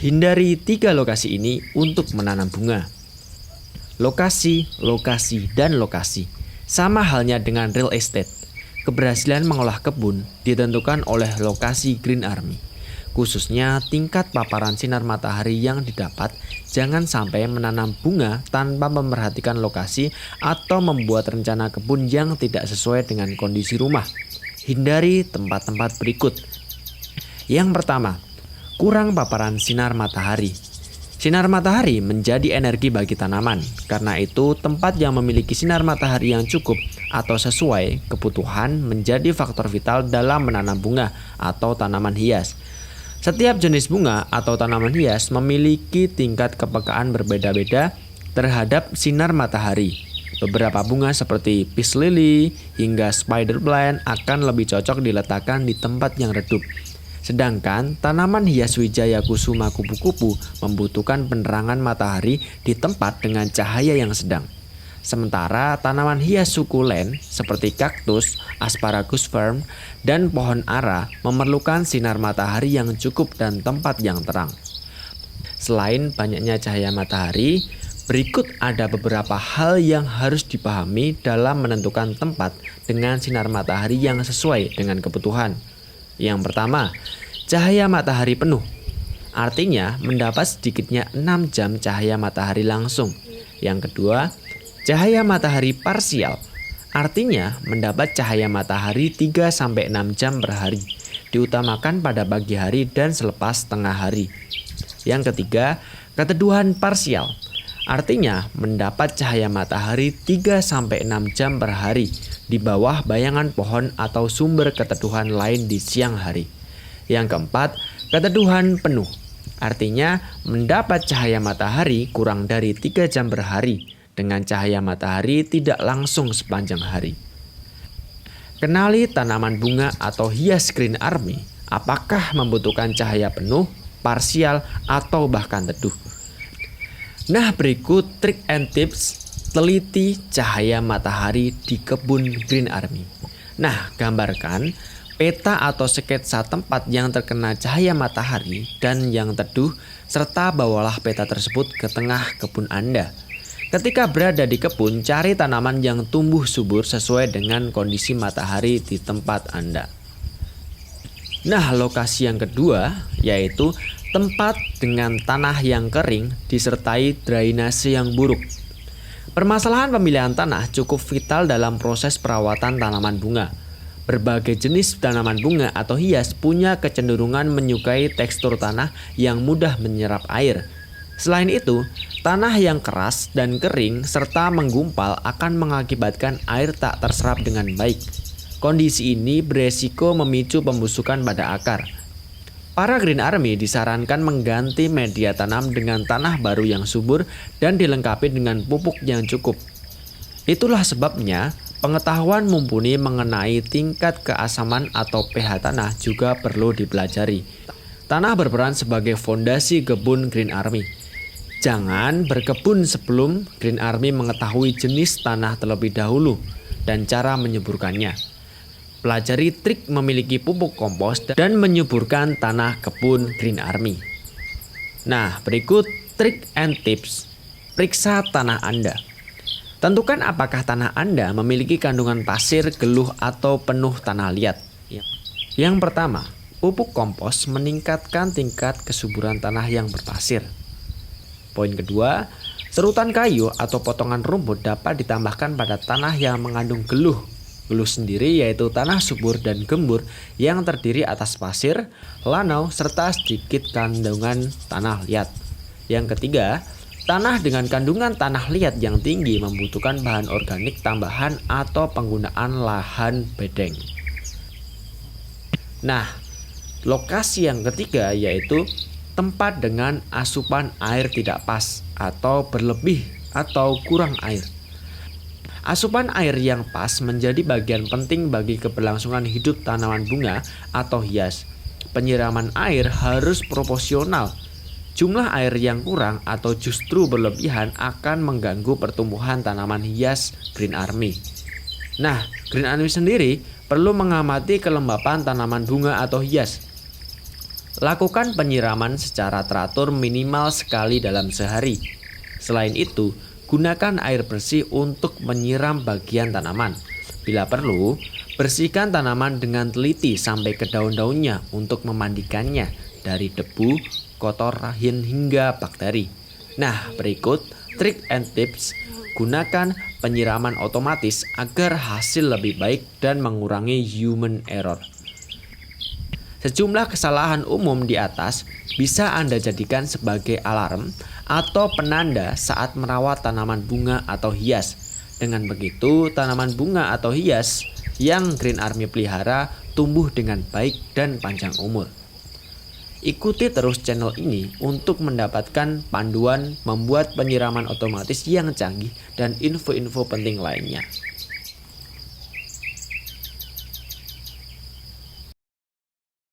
Hindari 3 lokasi ini untuk menanam bunga. Lokasi, lokasi, dan lokasi. Sama halnya dengan real estate. Keberhasilan mengolah kebun ditentukan oleh lokasi Green Army. Khususnya tingkat paparan sinar matahari yang didapat. Jangan sampai menanam bunga tanpa memperhatikan lokasi atau membuat rencana kebun yang tidak sesuai dengan kondisi rumah. Hindari tempat-tempat berikut. Yang pertama, kurang paparan sinar matahari. Sinar matahari menjadi energi bagi tanaman. Karena itu, tempat yang memiliki sinar matahari yang cukup atau sesuai kebutuhan menjadi faktor vital dalam menanam bunga atau tanaman hias. Setiap jenis bunga atau tanaman hias memiliki tingkat kepekaan berbeda-beda terhadap sinar matahari. Beberapa bunga seperti peace lily hingga spider plant akan lebih cocok diletakkan di tempat yang redup. Sedangkan tanaman hias wijaya kusuma kupu-kupu membutuhkan penerangan matahari di tempat dengan cahaya yang sedang. Sementara tanaman hias sukulen seperti kaktus, asparagus fern, dan pohon ara memerlukan sinar matahari yang cukup dan tempat yang terang. Selain banyaknya cahaya matahari, berikut ada beberapa hal yang harus dipahami dalam menentukan tempat dengan sinar matahari yang sesuai dengan kebutuhan. Yang pertama, cahaya matahari penuh. Artinya mendapat sedikitnya 6 jam cahaya matahari langsung. Yang kedua, cahaya matahari parsial. Artinya mendapat cahaya matahari 3-6 jam per hari. Diutamakan pada pagi hari dan selepas tengah hari. Yang ketiga, keteduhan parsial. Artinya mendapat cahaya matahari 3-6 jam per hari di bawah bayangan pohon atau sumber keteduhan lain di siang hari. Yang keempat, keteduhan penuh. Artinya mendapat cahaya matahari kurang dari 3 jam per hari dengan cahaya matahari tidak langsung sepanjang hari. Kenali tanaman bunga atau hias Green Army. Apakah membutuhkan cahaya penuh, parsial, atau bahkan teduh? Nah, berikut trik and tips teliti cahaya matahari di kebun Green Army. Nah, gambarkan peta atau sketsa tempat yang terkena cahaya matahari dan yang teduh, serta bawalah peta tersebut ke tengah kebun Anda. Ketika berada di kebun, cari tanaman yang tumbuh subur sesuai dengan kondisi matahari di tempat Anda. Nah, lokasi yang kedua yaitu tempat dengan tanah yang kering disertai drainase yang buruk. Permasalahan pemilihan tanah cukup vital dalam proses perawatan tanaman bunga. Berbagai jenis tanaman bunga atau hias punya kecenderungan menyukai tekstur tanah yang mudah menyerap air. Selain itu, tanah yang keras dan kering serta menggumpal akan mengakibatkan air tak terserap dengan baik. Kondisi ini beresiko memicu pembusukan pada akar. Para Green Army disarankan mengganti media tanam dengan tanah baru yang subur dan dilengkapi dengan pupuk yang cukup. Itulah sebabnya pengetahuan mumpuni mengenai tingkat keasaman atau pH tanah juga perlu dipelajari. Tanah berperan sebagai fondasi kebun Green Army. Jangan berkebun sebelum Green Army mengetahui jenis tanah terlebih dahulu dan cara menyuburkannya. Pelajari trik memiliki pupuk kompos dan menyuburkan tanah kebun Green Army. Nah, berikut trik and tips. Periksa tanah Anda. Tentukan apakah tanah Anda memiliki kandungan pasir, geluh, atau penuh tanah liat. Yang pertama, pupuk kompos meningkatkan tingkat kesuburan tanah yang berpasir. Poin kedua, serutan kayu atau potongan rumput dapat ditambahkan pada tanah yang mengandung geluh. Geluh sendiri yaitu tanah subur dan gembur yang terdiri atas pasir, lanau, serta sedikit kandungan tanah liat. Yang ketiga, tanah dengan kandungan tanah liat yang tinggi membutuhkan bahan organik tambahan atau penggunaan lahan bedeng. Nah, lokasi yang ketiga yaitu tempat dengan asupan air tidak pas atau berlebih atau kurang air. Asupan air yang pas menjadi bagian penting bagi keberlangsungan hidup tanaman bunga atau hias. Penyiraman air harus proporsional. Jumlah air yang kurang atau justru berlebihan akan mengganggu pertumbuhan tanaman hias Green Army. Nah, Green Army sendiri perlu mengamati kelembapan tanaman bunga atau hias. Lakukan penyiraman secara teratur minimal sekali dalam sehari. Selain itu, gunakan air bersih untuk menyiram bagian tanaman. Bila perlu, bersihkan tanaman dengan teliti sampai ke daun-daunnya untuk memandikannya dari debu, kotoran hingga bakteri. Nah, berikut trik and tips gunakan penyiraman otomatis agar hasil lebih baik dan mengurangi human error. Sejumlah kesalahan umum di atas bisa Anda jadikan sebagai alarm atau penanda saat merawat tanaman bunga atau hias. Dengan begitu, tanaman bunga atau hias yang Green Army pelihara tumbuh dengan baik dan panjang umur. Ikuti terus channel ini untuk mendapatkan panduan membuat penyiraman otomatis yang canggih dan info-info penting lainnya.